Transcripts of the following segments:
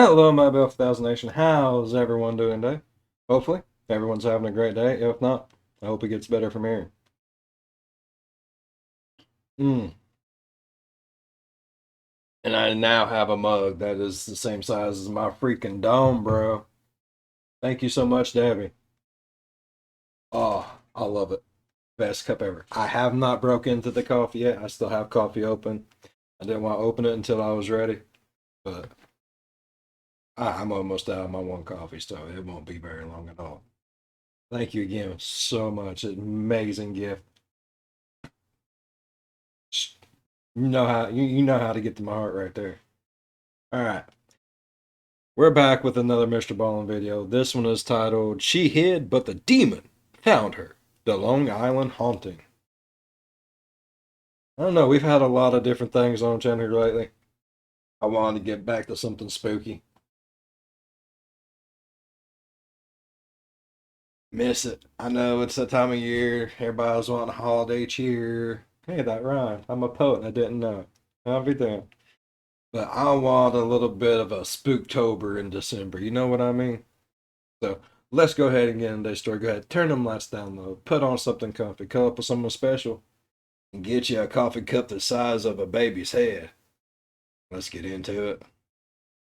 Hello, my Buff Thousand Nation. How's everyone doing today? Hopefully, everyone's having a great day. If not, I hope it gets better from here. Mm. And I now have a mug that is the same size as my freaking dome, bro. Thank you so much, Debbie. Oh, I love it. Best cup ever. I have not broke into the coffee yet. I still have coffee open. I didn't want to open it until I was ready, but I'm almost out of my one coffee, so it won't be very long at all. Thank you again so much. Amazing gift. You know how to get to my heart right there. All right. We're back with another MrBallen video. This one is titled She Hid But the Demon Found Her. The Long Island Haunting. I don't know, we've had a lot of different things on channel here lately. I wanted to get back to something spooky. Miss it. I know it's that time of year. Everybody's wanting holiday cheer. Hey, that rhymed. I'm a poet and I didn't know it. How have you doing? But I want a little bit of a Spooktober in December. You know what I mean? So let's go ahead and get into this story. Go ahead, turn them lights down low. Put on something comfy. Cup up with someone special. And get you a coffee cup the size of a baby's head. Let's get into it.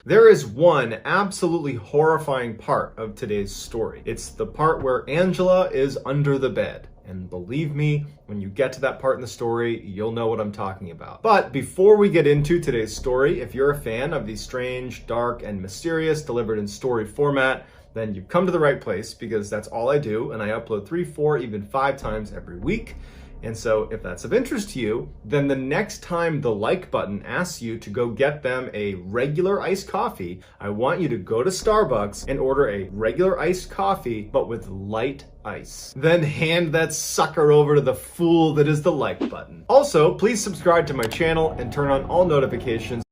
There is one absolutely horrifying part of today's story. It's the part where Angela is under the bed. And believe me, when you get to that part in the story, you'll know what I'm talking about. But before we get into today's story, if you're a fan of the strange, dark, and mysterious delivered in story format, then you've come to the right place, because that's all I do, and I upload 3, 4, even 5 times every week. And so if that's of interest to you, then the next time the like button asks you to go get them a regular iced coffee, I want you to go to Starbucks and order a regular iced coffee, but with light ice. Then hand that sucker over to the fool that is the like button. Also, please subscribe to my channel and turn on all notifications.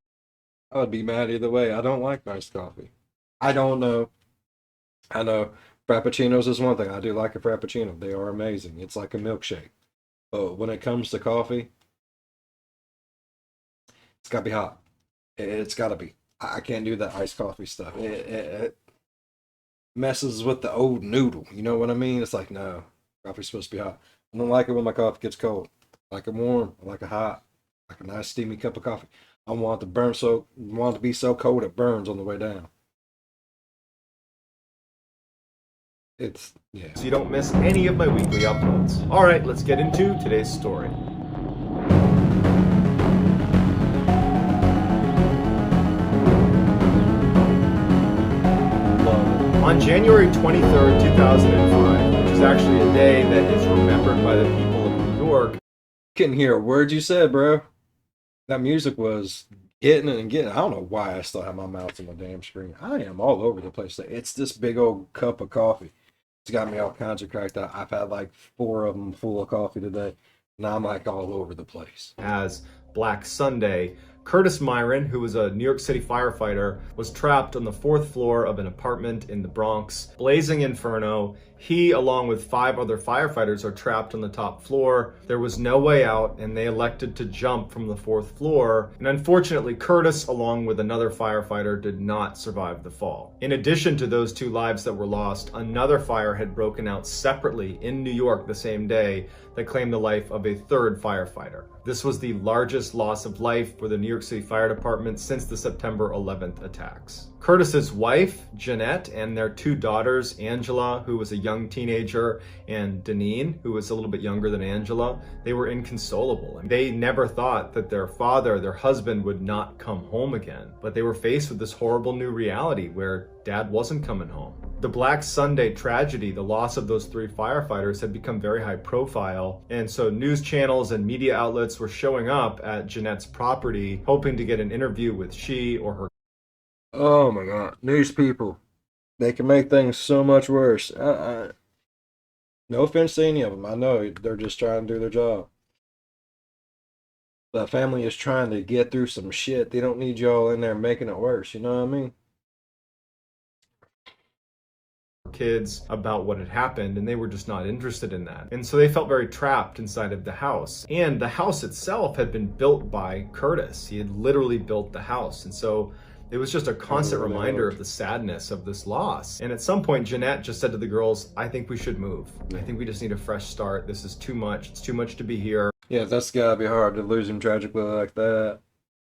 I would be mad either way. I don't like iced coffee. I don't know. I know Frappuccinos is one thing. I do like a Frappuccino. They are amazing. It's like a milkshake. But when it comes to coffee, it's got to be hot. It's got to be. I can't do that iced coffee stuff. It messes with the old noodle. You know what I mean? It's like, no, coffee's supposed to be hot. I don't like it when my coffee gets cold. I like it warm. I like it hot. Like a nice steamy cup of coffee. I want it to burn want it to be so cold it burns on the way down. Yeah. So you don't miss any of my weekly uploads. All right, let's get into today's story. On January 23rd, 2005, which is actually a day that is remembered by the people of New York. Couldn't hear a word you said, bro. That music was getting it and getting it. I don't know why I still have my mouth on my damn screen. I am all over the place. It's this big old cup of coffee. It's got me all kinds of cracked out. I've had like 4 of them full of coffee today. Now I'm like all over the place. As Black Sunday, Curtis Myron, who was a New York City firefighter, was trapped on the 4th floor of an apartment in the Bronx. Blazing inferno. He, along with 5 other firefighters, are trapped on the top floor. There was no way out, and they elected to jump from the 4th floor. And unfortunately, Curtis, along with another firefighter, did not survive the fall. In addition to those 2 lives that were lost, another fire had broken out separately in New York the same day that claimed the life of a 3rd firefighter. This was the largest loss of life for the New York City Fire Department since the September 11th attacks. Curtis's wife, Jeanette, and their 2 daughters, Angela, who was a young teenager, and Deneen, who was a little bit younger than Angela, they were inconsolable. And they never thought that their father, their husband, would not come home again. But they were faced with this horrible new reality where Dad wasn't coming home. The Black Sunday tragedy, the loss of those 3 firefighters, had become very high profile, and so news channels and media outlets were showing up at Jeanette's property, hoping to get an interview with she or her. Oh my God, news people. They can make things so much worse. No offense to any of them. I know they're just trying to do their job. The family is trying to get through some shit. They don't need y'all in there making it worse. You know what I mean? Kids about what had happened, and they were just not interested in that. And so they felt very trapped inside of the house. And the house itself had been built by Curtis. He had literally built the house. And so It was just a constant reminder of the sadness of this loss. And at some point, Jeanette just said to the girls, I think we should move. I think we just need a fresh start. This is too much. It's too much to be here. Yeah, that's gotta be hard to lose him tragically like that,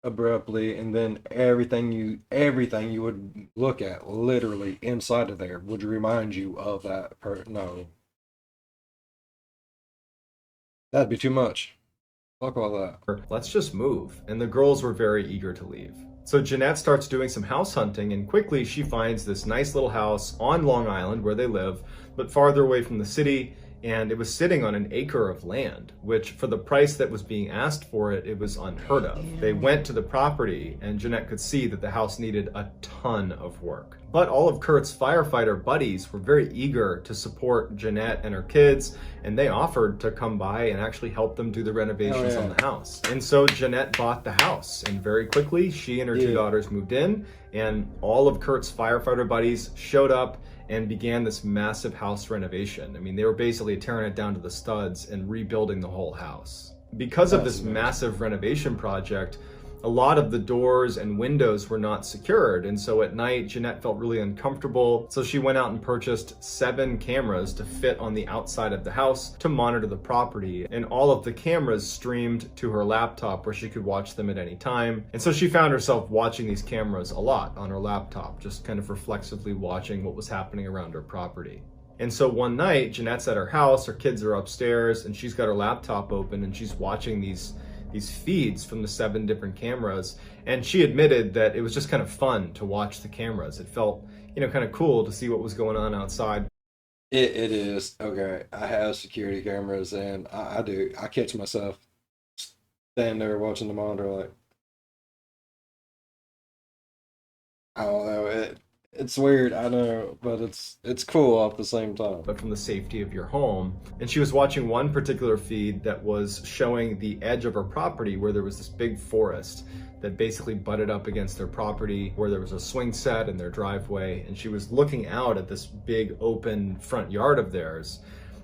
abruptly, and then everything you would look at literally inside of there would remind you of that no. That'd be too much. Fuck all that. Let's just move. And the girls were very eager to leave. So Jeanette starts doing some house hunting, and quickly she finds this nice little house on Long Island where they live, but farther away from the city. And it was sitting on an acre of land, which for the price that was being asked for it, it was unheard of. They went to the property, and Jeanette could see that the house needed a ton of work. But all of Kurt's firefighter buddies were very eager to support Jeanette and her kids, and they offered to come by and actually help them do the renovations on the house. And so Jeanette bought the house, and very quickly she and her two daughters moved in, and all of Kurt's firefighter buddies showed up and began this massive house renovation. I mean, they were basically tearing it down to the studs and rebuilding the whole house. Because of this massive renovation project, a lot of the doors and windows were not secured, and so at night Jeanette felt really uncomfortable, so she went out and purchased 7 cameras to fit on the outside of the house to monitor the property, and all of the cameras streamed to her laptop where she could watch them at any time. And so she found herself watching these cameras a lot on her laptop, just kind of reflexively watching what was happening around her property. And so one night, Jeanette's at her house, her kids are upstairs, and she's got her laptop open and she's watching these feeds from the 7 different cameras, and she admitted that it was just kind of fun to watch the cameras. It felt, kind of cool to see what was going on outside. It is. Okay, I have security cameras, and I do. I catch myself standing there watching the monitor like, I don't know, it's weird, I know, but it's cool at the same time. But from the safety of your home. And she was watching one particular feed that was showing the edge of her property where there was this big forest that basically butted up against their property, where there was a swing set in their driveway, and she was looking out at this big open front yard of theirs.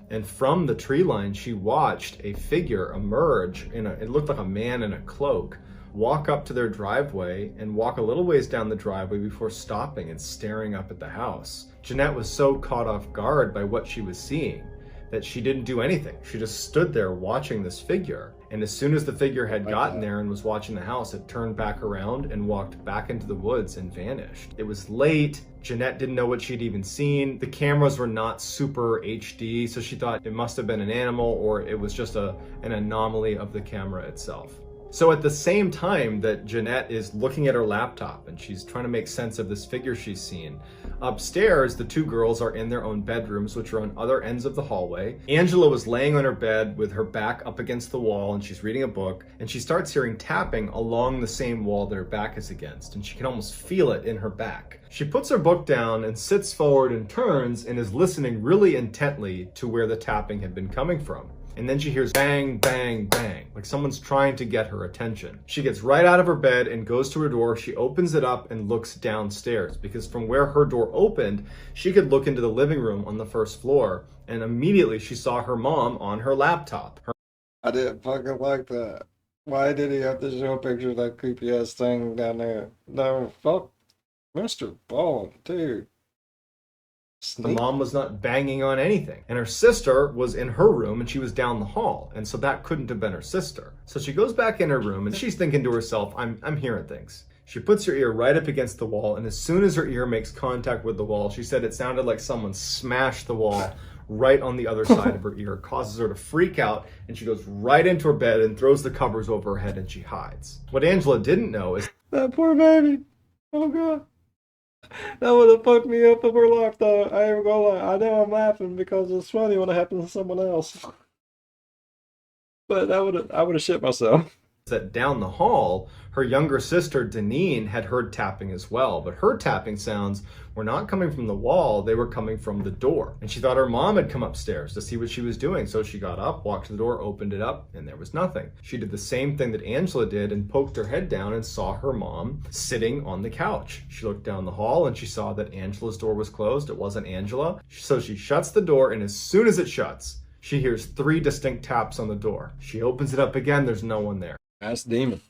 And from the tree line, she watched a figure emerge it looked like a man in a cloak, walk up to their driveway and walk a little ways down the driveway before stopping and staring up at the house. Jeanette was so caught off guard by what she was seeing that she didn't do anything. She just stood there watching this figure. And as soon as the figure had gotten there and was watching the house, it turned back around and walked back into the woods and vanished. It was late. Jeanette didn't know what she'd even seen. The cameras were not super HD, so she thought it must have been an animal or it was just an anomaly of the camera itself. So at the same time that Jeanette is looking at her laptop and she's trying to make sense of this figure she's seen, upstairs, the 2 girls are in their own bedrooms, which are on other ends of the hallway. Angela was laying on her bed with her back up against the wall and she's reading a book, and she starts hearing tapping along the same wall that her back is against, and she can almost feel it in her back. She puts her book down and sits forward and turns and is listening really intently to where the tapping had been coming from. And then she hears bang, bang, bang, like someone's trying to get her attention. She gets right out of her bed and goes to her door. She opens it up and looks downstairs, because from where her door opened, she could look into the living room on the first floor. And immediately she saw her mom on her laptop. I didn't fucking like that. Why did he have to show a picture of that creepy ass thing down there? No, fuck MrBallen, dude. The mom was not banging on anything, and her sister was in her room and she was down the hall, and so that couldn't have been her sister. So she goes back in her room and she's thinking to herself, I'm hearing things. She puts her ear right up against the wall, and as soon as her ear makes contact with the wall, she said it sounded like someone smashed the wall right on the other side of her ear. It causes her to freak out, and she goes right into her bed and throws the covers over her head and she hides. What Angela didn't know is that poor baby. Oh god. That would have fucked me up of her life, though. I ain't gonna lie. I know I'm laughing because it's funny when it happens to someone else. But I would have shit myself. that down the hall, her younger sister, Deneen, had heard tapping as well, but her tapping sounds were not coming from the wall, they were coming from the door. And she thought her mom had come upstairs to see what she was doing, so she got up, walked to the door, opened it up, and there was nothing. She did the same thing that Angela did and poked her head down and saw her mom sitting on the couch. She looked down the hall and she saw that Angela's door was closed. It wasn't Angela. So she shuts the door, and as soon as it shuts, she hears 3 distinct taps on the door. She opens it up again, there's no one there. That's demon.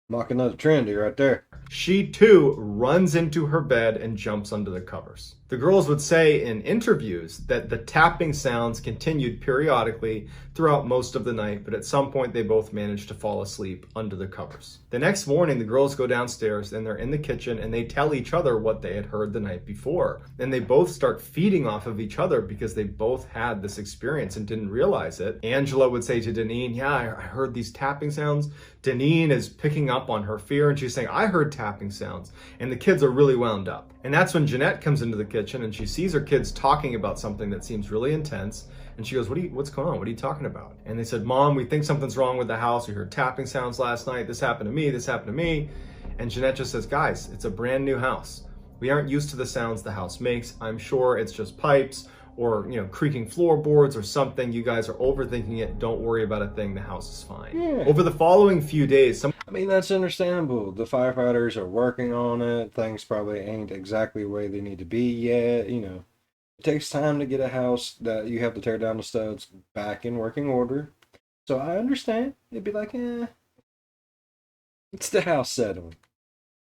Mocking another trendy right there. She too runs into her bed and jumps under the covers. The girls would say in interviews that the tapping sounds continued periodically throughout most of the night, but at some point they both managed to fall asleep under the covers. The next morning, the girls go downstairs and they're in the kitchen and they tell each other what they had heard the night before. And they both start feeding off of each other because they both had this experience and didn't realize it. Angela would say to Deneen, yeah, I heard these tapping sounds. Deneen is picking up on her fear and she's saying, I heard tapping sounds. And the kids are really wound up. And that's when Jeanette comes into the kitchen and she sees her kids talking about something that seems really intense. And she goes, what's going on? What are you talking about? And they said, Mom, we think something's wrong with the house. We heard tapping sounds last night. This happened to me. This happened to me. And Jeanette just says, guys, it's a brand new house. We aren't used to the sounds the house makes. I'm sure it's just pipes or, creaking floorboards or something. You guys are overthinking it. Don't worry about a thing. The house is fine. Yeah. Over the following few days, that's understandable. The firefighters are working on it. Things probably ain't exactly the way they need to be yet. It takes time to get a house that you have to tear down the studs back in working order. So I understand. It'd be like, it's the house settling.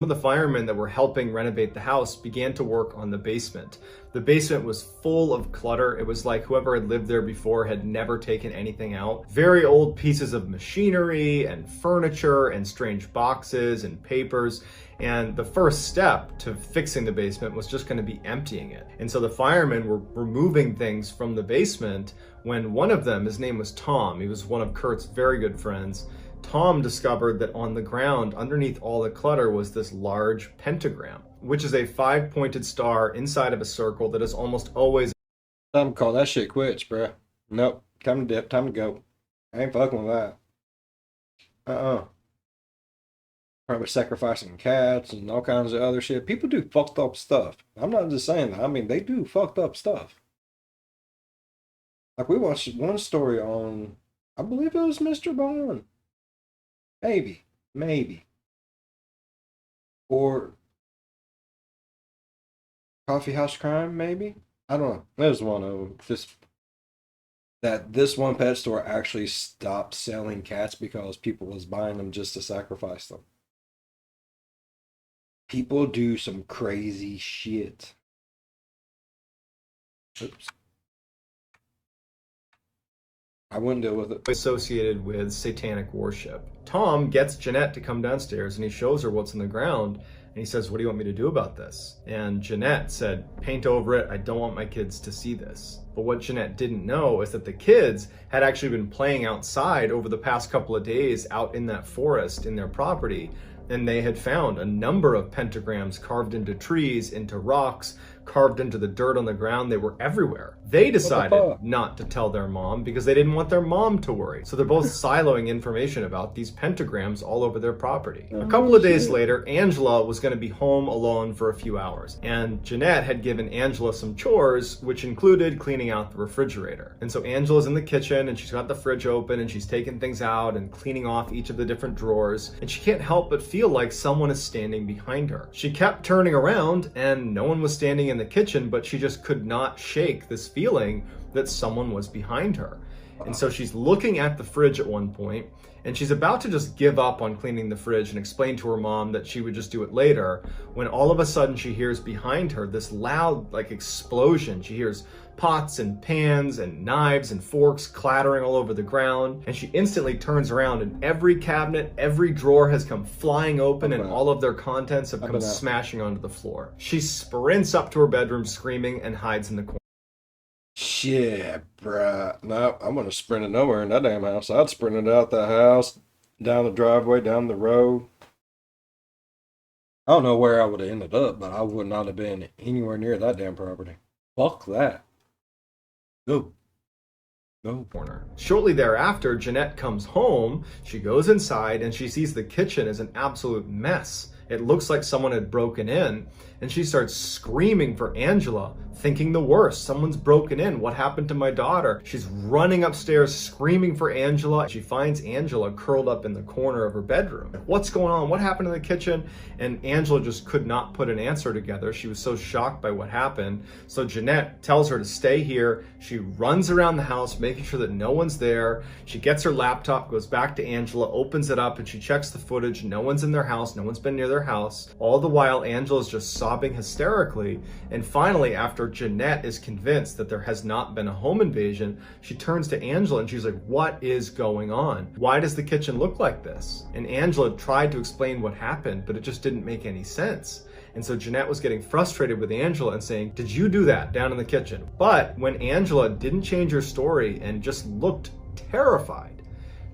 Some of the firemen that were helping renovate the house began to work on the basement. The basement was full of clutter. It was like whoever had lived there before had never taken anything out. Very old pieces of machinery and furniture and strange boxes and papers. And the first step to fixing the basement was just going to be emptying it. And so the firemen were removing things from the basement when one of them, his name was Tom, he was one of Kurt's very good friends, Tom discovered that on the ground, underneath all the clutter, was this large pentagram, which is a 5-pointed star inside of a circle that is almost always... I'm call that shit quits, bruh. Nope. Time to dip. Time to go. I ain't fucking with that. Probably sacrificing cats and all kinds of other shit. People do fucked up stuff. I'm not just saying that. They do fucked up stuff. Like, we watched one story on, I believe it was MrBallen. Maybe. Or Coffee House Crime, maybe? I don't know. There's one of them. Just that this one pet store actually stopped selling cats because people was buying them just to sacrifice them. People do some crazy shit. Oops. I wouldn't deal with it. Associated with satanic worship. Tom gets Jeanette to come downstairs and he shows her what's on the ground and he says, what do you want me to do about this? And Jeanette said, paint over it. I don't want my kids to see this. But what Jeanette didn't know is that the kids had actually been playing outside over the past couple of days out in that forest in their property. And they had found a number of pentagrams carved into trees, into rocks, carved into the dirt on the ground. They were everywhere. They decided not to tell their mom because they didn't want their mom to worry. So they're both siloing information about these pentagrams all over their property. A couple of days later, Angela was going to be home alone for a few hours. And Jeanette had given Angela some chores, which included cleaning out the refrigerator. And so Angela's in the kitchen and she's got the fridge open and she's taking things out and cleaning off each of the different drawers. And she can't help but feel like someone is standing behind her. She kept turning around and no one was standing in the kitchen, but she just could not shake this feeling that someone was behind her. And so she's looking at the fridge at one point and she's about to just give up on cleaning the fridge and explain to her mom that she would just do it later, when all of a sudden she hears behind her this loud explosion. She hears pots and pans and knives and forks clattering all over the ground, and she instantly turns around and every cabinet, every drawer has come flying open and all of their contents have come smashing onto the floor. She sprints up to her bedroom screaming and hides in the corner. Shit, bruh. No, I'm gonna sprint it nowhere in that damn house. I'd sprint it out the house, down the driveway, down the road. I don't know where I would have ended up, but I would not have been anywhere near that damn property. Fuck that. Go. Corner. Shortly thereafter, Jeanette comes home, she goes inside, and she sees the kitchen is an absolute mess. It looks like someone had broken in, and she starts screaming for Angela, thinking the worst. Someone's broken in. What happened to my daughter? She's running upstairs screaming for Angela. She finds Angela curled up in the corner of her bedroom. What's going on? What happened in the kitchen? And Angela just could not put an answer together. She was so shocked by what happened. So Jeanette tells her to stay here. She runs around the house making sure that no one's there. She gets her laptop, goes back to Angela, opens it up, and she checks the footage. No one's in their house. No one's been near their house. All the while, Angela's just sobbing hysterically. And finally, after Jeanette is convinced that there has not been a home invasion, she turns to Angela and she's like, what is going on? Why does the kitchen look like this? And Angela tried to explain what happened, but it just didn't make any sense. And so Jeanette was getting frustrated with Angela and saying, did you do that down in the kitchen? But when Angela didn't change her story and just looked terrified,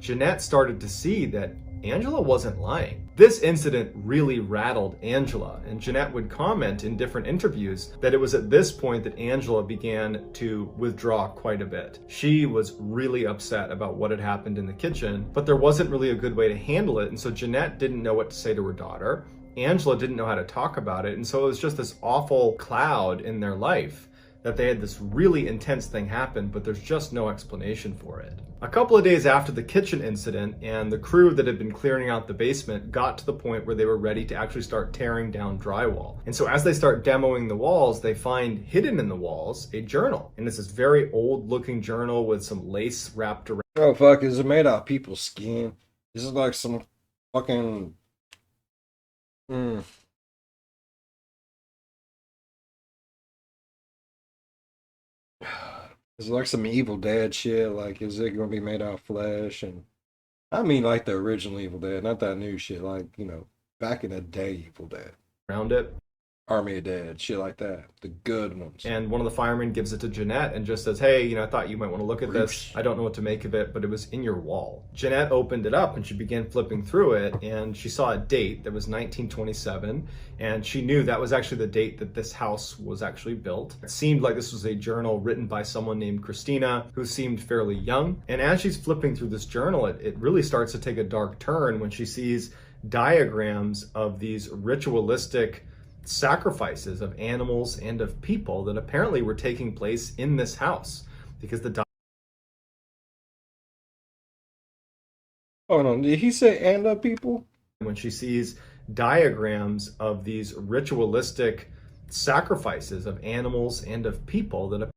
Jeanette started to see that Angela wasn't lying. This incident really rattled Angela, and Jeanette would comment in different interviews that it was at this point that Angela began to withdraw quite a bit. She was really upset about what had happened in the kitchen, but there wasn't really a good way to handle it, and so Jeanette didn't know what to say to her daughter. Angela didn't know how to talk about it, and so it was just this awful cloud in their life that they had this really intense thing happen, but there's just no explanation for it. A couple of days after the kitchen incident, and the crew that had been clearing out the basement got to the point where they were ready to actually start tearing down drywall. And so as they start demoing the walls, they find hidden in the walls a journal. And it's this very old looking journal with some lace wrapped around. Oh fuck, is it made out of people's skin? This is like some fucking It's like some Evil Dead shit. Like, is it gonna be made out of flesh? And I mean, like the original Evil Dead, not that new shit. Like, back in the day, Evil Dead, Around it. Army of Dead, shit like that, the good ones. And one of the firemen gives it to Jeanette and just says, hey, I thought you might want to look at this. I don't know what to make of it, but it was in your wall. Jeanette opened it up and she began flipping through it, and she saw a date that was 1927, and she knew that was actually the date that this house was actually built. It seemed like this was a journal written by someone named Christina, who seemed fairly young. And as she's flipping through this journal, it really starts to take a dark turn when she sees diagrams of these ritualistic sacrifices of animals and of people that apparently were taking place in this house, because Oh no, did he say and of people? when she sees diagrams of these ritualistic sacrifices of animals and of people that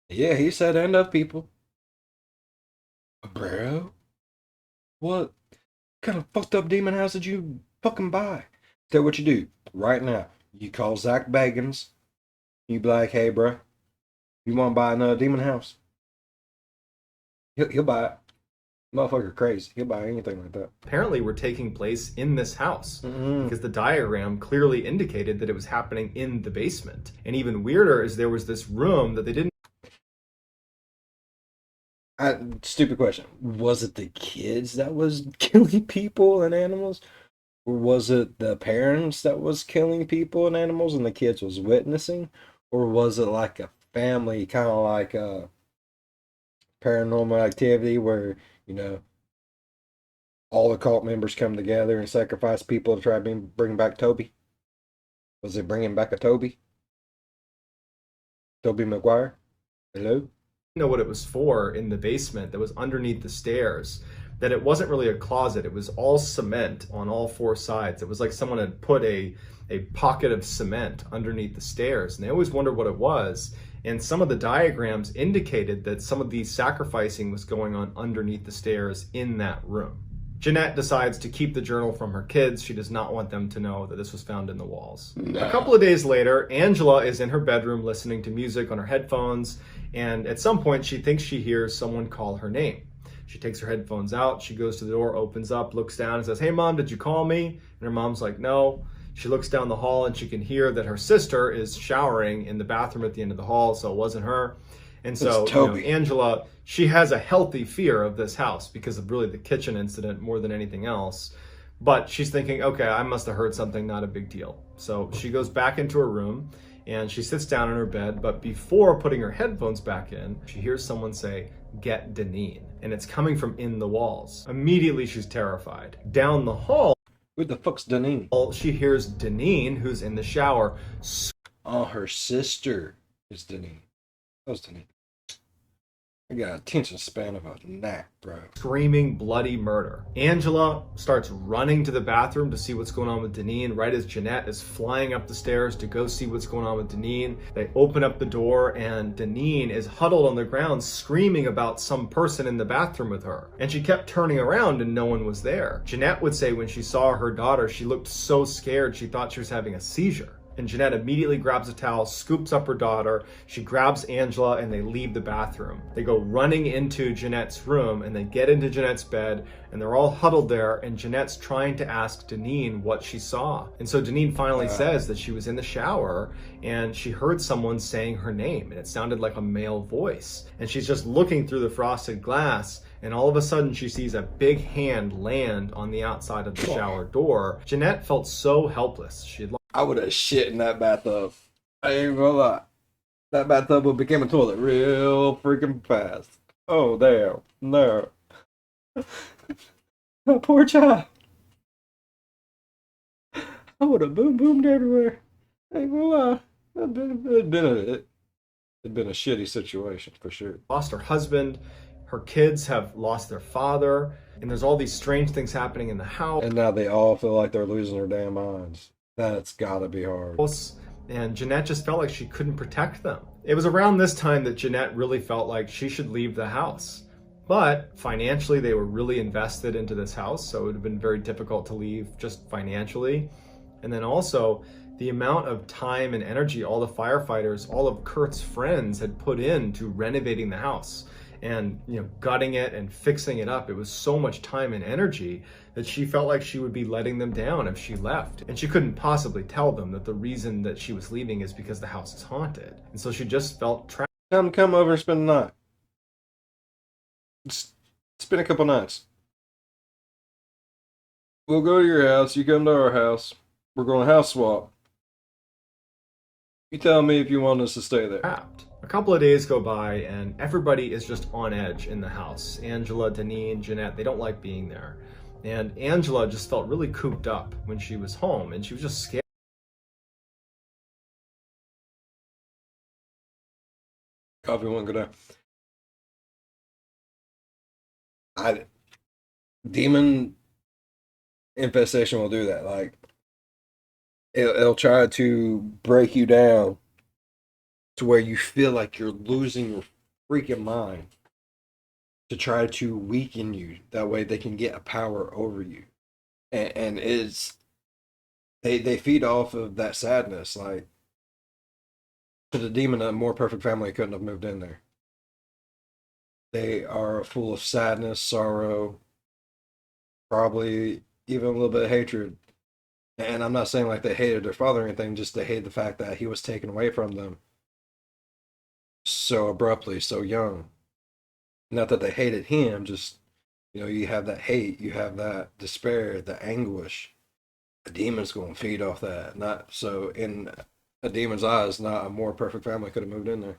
Yeah, he said and of people. Bro, what kind of fucked up demon house did you fucking buy? Tell what you do right now. You call Zach Bagans. You be like, hey, bro, you want to buy another demon house? He'll buy it. Motherfucker crazy. He'll buy anything like that. apparently were taking place in this house, because the diagram clearly indicated that it was happening in the basement. And even weirder is there was this room that they didn't. Stupid question. Was it the kids that was killing people and animals? Or was it the parents that was killing people and animals and the kids was witnessing? Or was it like a family, kind of like a Paranormal Activity where, all the cult members come together and sacrifice people to try to bring back Toby? Was it bringing back a Toby? Toby Maguire? Hello? Know what it was for in the basement that was underneath the stairs, that it wasn't really a closet. It was all cement on all four sides. It was like someone had put a pocket of cement underneath the stairs, and they always wondered what it was. And some of the diagrams indicated that some of the sacrificing was going on underneath the stairs in that room. Jeanette decides to keep the journal from her kids. She does not want them to know that this was found in the walls. No. A couple of days later, Angela is in her bedroom listening to music on her headphones, and at some point she thinks she hears someone call her name. She takes her headphones out, she goes to the door, opens up, looks down and says, hey mom, did you call me? And her mom's like, no. She looks down the hall and she can hear that her sister is showering in the bathroom at the end of the hall, so it wasn't her. And so Angela, she has a healthy fear of this house because of really the kitchen incident more than anything else. But she's thinking, okay, I must have heard something, not a big deal. So she goes back into her room and she sits down in her bed. But before putting her headphones back in, she hears someone say, get Deneen. And it's coming from in the walls. Immediately she's terrified. Down the hall. Who the fuck's Deneen? Well, she hears Deneen, who's in the shower, Oh, her sister is Deneen. That was Deneen. I got attention span of a gnat, bro. screaming bloody murder. Angela starts running to the bathroom to see what's going on with Deneen right as Jeanette is flying up the stairs to go see what's going on with Deneen. They open up the door and Deneen is huddled on the ground screaming about some person in the bathroom with her. And she kept turning around and no one was there. Jeanette would say when she saw her daughter, she looked so scared she thought she was having a seizure. And Jeanette immediately grabs a towel, scoops up her daughter, she grabs Angela, and they leave the bathroom. They go running into Jeanette's room, and they get into Jeanette's bed, and they're all huddled there, and Jeanette's trying to ask Deneen what she saw. And so Deneen finally says that she was in the shower, and she heard someone saying her name, and it sounded like a male voice. And she's just looking through the frosted glass, and all of a sudden she sees a big hand land on the outside of the shower door. Jeanette felt so helpless. She had I would have shit in that bathtub. I ain't gonna lie. That bathtub would become a toilet real freaking fast. Oh, damn. No. Oh, poor child. I would have boomed everywhere. I ain't gonna lie. It'd been a shitty situation for sure. lost her husband, her kids have lost their father, and there's all these strange things happening in the house. And now they all feel like they're losing their damn minds. That's gotta be hard. And Jeanette just felt like she couldn't protect them. It was around this time that Jeanette really felt like she should leave the house. But financially, they were really invested into this house, so it would have been very difficult to leave just financially. And then also, the amount of time and energy all the firefighters, all of Kurt's friends had put into renovating the house and gutting it and fixing it up. It was so much time and energy that she felt like she would be letting them down if she left. And she couldn't possibly tell them that the reason that she was leaving is because the house is haunted. And so she just felt trapped. Come over and spend the night. Just spend a couple nights. We'll go to your house, you come to our house. We're going to house swap. You tell me if you want us to stay there. A couple of days go by and everybody is just on edge in the house. Angela, Deneen, Jeanette, they don't like being there. And Angela just felt really cooped up when she was home and she was just scared. Coffee won't go down. Demon infestation will do that. Like, it'll try to break you down to where you feel like you're losing your freaking mind, to try to weaken you. That way they can get a power over you. And they feed off of that sadness. Like, to the demon, a more perfect family couldn't have moved in there. They are full of sadness, sorrow, probably even a little bit of hatred. And I'm not saying like they hated their father or anything, just they hated the fact that he was taken away from them so abruptly, so young. Not that they hated him, just, you have that hate, you have that despair, the anguish. A demon's going to feed off that. Not so in a demon's eyes, not a more perfect family could have moved in there.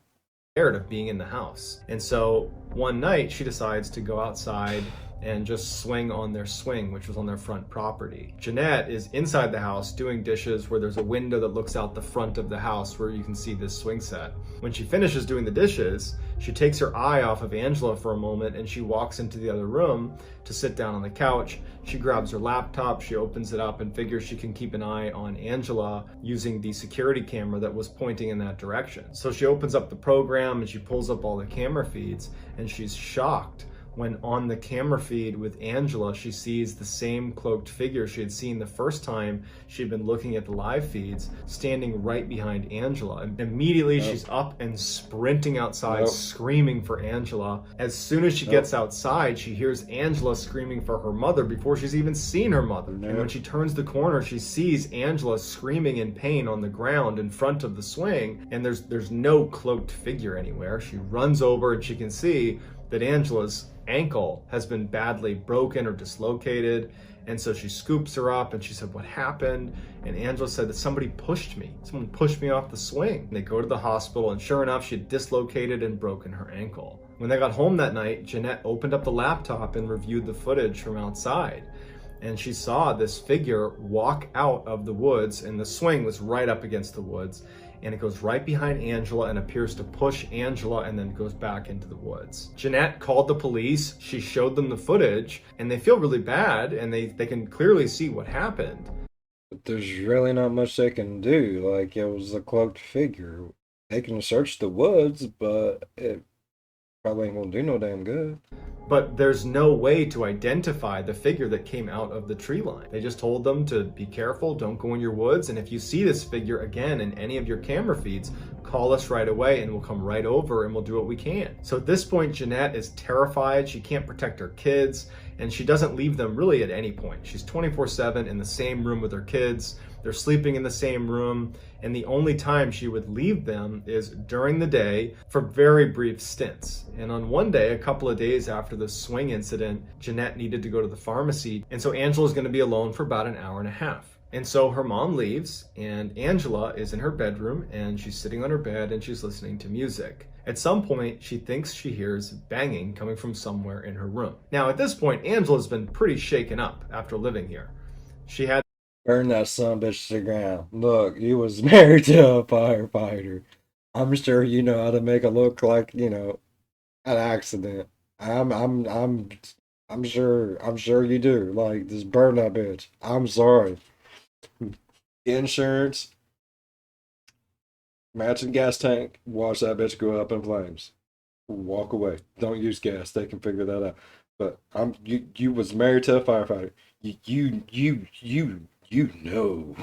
Of being in the house. And so one night she decides to go outside and just swing on their swing, which was on their front property. Jeanette is inside the house doing dishes where there's a window that looks out the front of the house where you can see this swing set. When she finishes doing the dishes, she takes her eye off of Angela for a moment and she walks into the other room to sit down on the couch. She grabs her laptop, she opens it up and figures she can keep an eye on Angela using the security camera that was pointing in that direction. So she opens up the program and she pulls up all the camera feeds and she's shocked when on the camera feed with Angela, she sees the same cloaked figure she had seen the first time she'd been looking at the live feeds, standing right behind Angela. And immediately she's up and sprinting outside, screaming for Angela. As soon as she gets outside, she hears Angela screaming for her mother before she's even seen her mother. And when she turns the corner, she sees Angela screaming in pain on the ground in front of the swing, and there's no cloaked figure anywhere. She runs over and she can see that Angela's ankle has been badly broken or dislocated. And so she scoops her up and she said, "What happened?" And Angela said that somebody pushed me. Someone pushed me off the swing. And they go to the hospital and sure enough, she had dislocated and broken her ankle. When they got home that night, Jeanette opened up the laptop and reviewed the footage from outside. and she saw this figure walk out of the woods, and the swing was right up against the woods, and it goes right behind Angela and appears to push Angela and then goes back into the woods. Jeanette called the police. She showed them the footage, and they feel really bad, and they can clearly see what happened. But there's really not much they can do. Like, it was a cloaked figure. They can search the woods, but it probably ain't gonna do no damn good. But there's no way to identify the figure that came out of the tree line. They just told them to be careful, don't go in your woods, and if you see this figure again in any of your camera feeds, call us right away and we'll come right over and we'll do what we can. So at this point, Jeanette is terrified. She can't protect her kids, and she doesn't leave them really at any point. She's 24/7 in the same room with her kids. They're sleeping in the same room, and the only time she would leave them is during the day for very brief stints. And on one day, a couple of days after the swing incident, Jeanette needed to go to the pharmacy, and so Angela's going to be alone for about an hour and a half. And so her mom leaves, and Angela is in her bedroom, and she's sitting on her bed, and she's listening to music. At some point, she thinks she hears banging coming from somewhere in her room. Now, at this point, Angela's been pretty shaken up after living here. She had Burn that son bitch to the ground. Look, you was married to a firefighter. I'm sure you know how to make it look like, an accident. I'm sure you do. Like, just burn that bitch. I'm sorry. Insurance, matching gas tank, watch that bitch go up in flames. Walk away. Don't use gas. They can figure that out. But you was married to a firefighter. You know.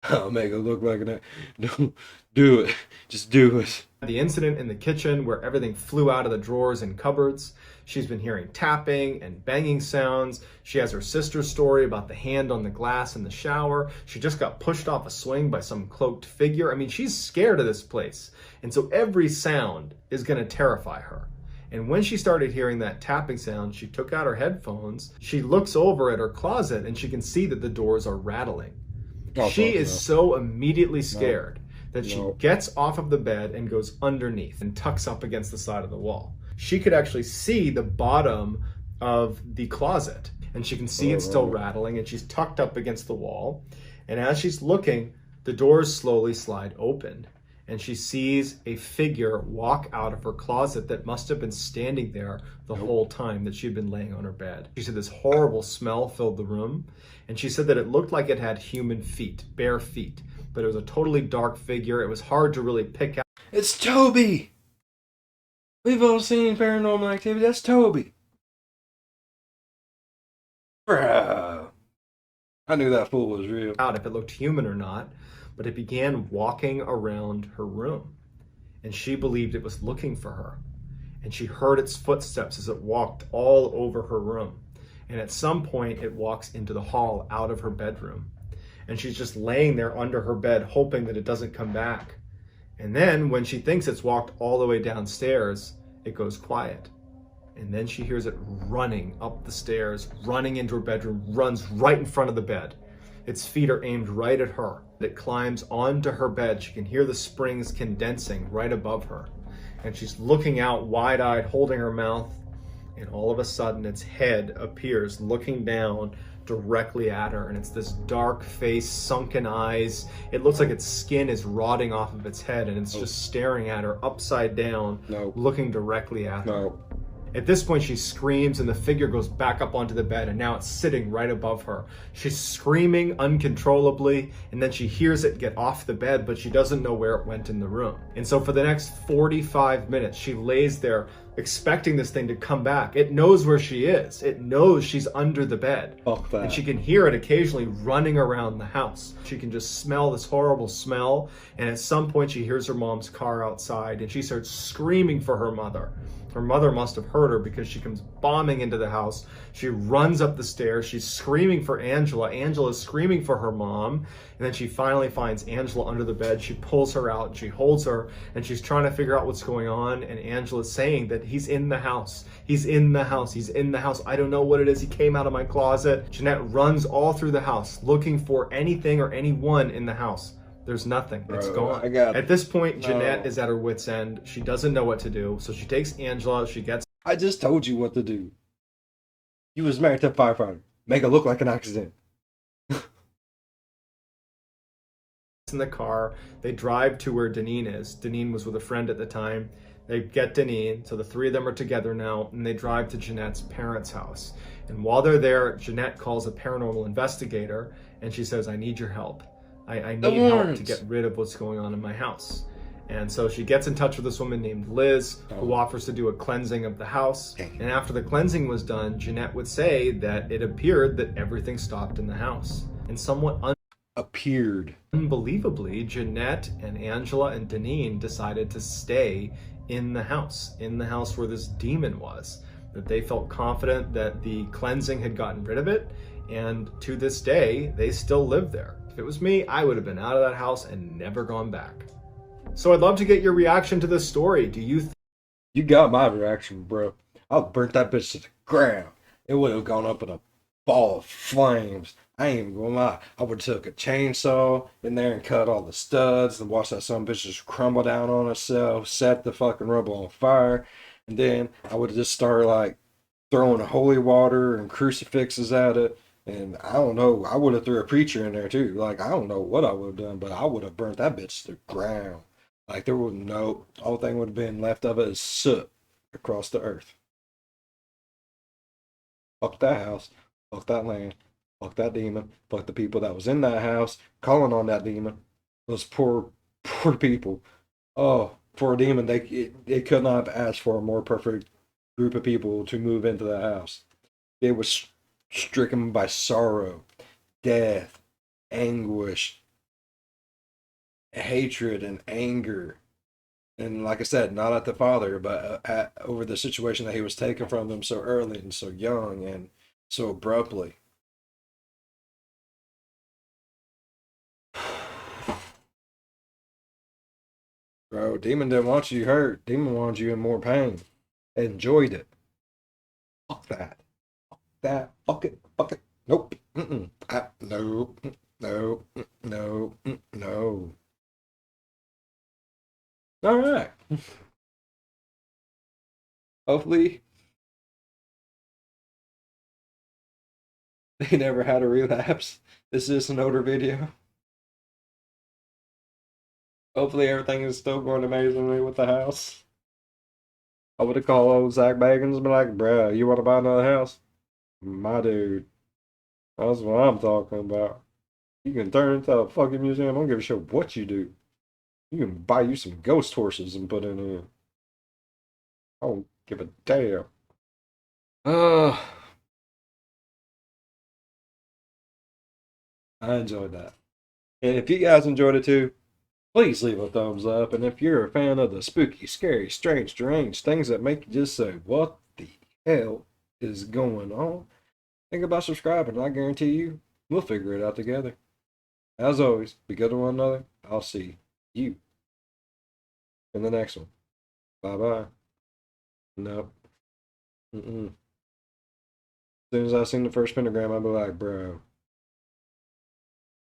I'll make it look like an. No, do it. Just do it. the incident in the kitchen where everything flew out of the drawers and cupboards. She's been hearing tapping and banging sounds. She has her sister's story about the hand on the glass in the shower. She just got pushed off a swing by some cloaked figure. I mean, she's scared of this place. And so every sound is going to terrify her. And when she started hearing that tapping sound, she took out her headphones. She looks over at her closet and she can see that the doors are rattling. She is so immediately scared that she gets off of the bed and goes underneath and tucks up against the side of the wall. She could actually see the bottom of the closet, and she can see it's still rattling, and she's tucked up against the wall. And as she's looking, the doors slowly slide open, and she sees a figure walk out of her closet that must have been standing there the whole time that she'd been laying on her bed. She said this horrible smell filled the room, and she said that it looked like it had human feet, bare feet, but it was a totally dark figure. It was hard to really pick out. It's Toby! We've all seen Paranormal Activity. That's Toby. Bro. I knew that fool was real. Out if it looked human or not, but it began walking around her room, and she believed it was looking for her, and she heard its footsteps as it walked all over her room, and at some point it walks into the hall out of her bedroom, and she's just laying there under her bed hoping that it doesn't come back. And then when she thinks it's walked all the way downstairs, it goes quiet. And then she hears it running up the stairs, running into her bedroom, runs right in front of the bed. Its feet are aimed right at her. It climbs onto her bed. She can hear the springs condensing right above her. And she's looking out wide-eyed, holding her mouth. And all of a sudden, its head appears looking down directly at her. And it's this dark face, sunken eyes. It looks like its skin is rotting off of its head. And it's just staring at her upside down, looking directly at her. At this point, she screams and the figure goes back up onto the bed, and now it's sitting right above her. She's screaming uncontrollably, and then she hears it get off the bed, but she doesn't know where it went in the room. And so for the next 45 minutes, she lays there expecting this thing to come back. It knows where she is. It knows she's under the bed. Fuck that. And she can hear it occasionally running around the house. She can just smell this horrible smell, and at some point she hears her mom's car outside, and she starts screaming for her mother. Her mother must have heard her because she comes bombing into the house. She runs up the stairs. She's screaming for Angela. Angela's screaming for her mom. And then she finally finds Angela under the bed. She pulls her out. She holds her. And she's trying to figure out what's going on. And Angela's saying that he's in the house. He's in the house. He's in the house. I don't know what it is. He came out of my closet. Jeanette runs all through the house looking for anything or anyone in the house. There's nothing. It's gone. At this point, Jeanette is at her wit's end. She doesn't know what to do. So she takes Angela. She gets... I just told you what to do. You was married to a firefighter. Make it look like an accident. In the car. They drive to where Deneen is. Deneen was with a friend at the time. They get Deneen, so the three of them are together now, and they drive to Jeanette's parents' house. And while they're there, Jeanette calls a paranormal investigator and she says, I need your help. I The need help to Warrens. get rid of what's going on in my house. And so she gets in touch with this woman named Liz, who Oh, offers to do a cleansing of the house. dang. And after the cleansing was done, Jeanette would say that it appeared that everything stopped in the house. And somewhat Appeared. unbelievably, Jeanette and Angela and Deneen decided to stay in the house where this demon was. That they felt confident that the cleansing had gotten rid of it, and to this day, they still live there. If it was me, I would have been out of that house and never gone back. So I'd love to get your reaction to this story. Do you You got my reaction, bro. I burnt that bitch to the ground. It would have gone up in a ball of flames. I ain't even gonna lie. I would have took a chainsaw in there and cut all the studs and watch that some bitch just crumble down on itself, set the fucking rubble on fire, and then I would have just started like throwing holy water and crucifixes at it. And I don't know, I would have threw a preacher in there too. Like I don't know what I would have done, but I would have burnt that bitch to the ground. Like there would no, all thing would have been left of it is soot across the earth. Fuck that house, fuck that land, fuck that demon, fuck the people that was in that house calling on that demon. Those poor, poor people. Oh, for a demon, they could not have asked for a more perfect group of people to move into that house. They were stricken by sorrow, death, anguish, hatred, and anger. And like I said, not at the father, but over the situation that he was taken from them so early and so young and so abruptly. Bro, Demon didn't want you hurt. Demon wanted you in more pain. Enjoyed it. Fuck that. That. Fuck it. Fuck it. Nope. Mm-mm. No. No. No. No. All right. Hopefully, they never had a relapse. This is an older video. Hopefully, everything is still going amazingly with the house. I would have called old Zach Bagans and be like, bruh, you want to buy another house? My dude. That's what I'm talking about. You can turn it into a fucking museum. I don't give a shit what you do. You can buy you some ghost horses and put in here. I don't give a damn. Uh, I enjoyed that. And if you guys enjoyed it too, please leave a thumbs up. And if you're a fan of the spooky, scary, strange, deranged things that make you just say, what the hell is going on? Think about subscribing. I guarantee you, we'll figure it out together. As always, be good to one another. I'll see you in the next one. Bye bye. Nope. Mm-mm. As soon as I seen the first pentagram, I'll be like, bro,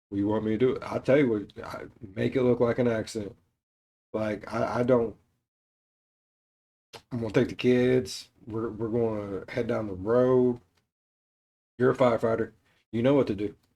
what you want me to do? I'll tell you what, make it look like an accident. Like, I don't, I'm gonna take the kids. We're gonna head down the road. You're a firefighter. You know what to do.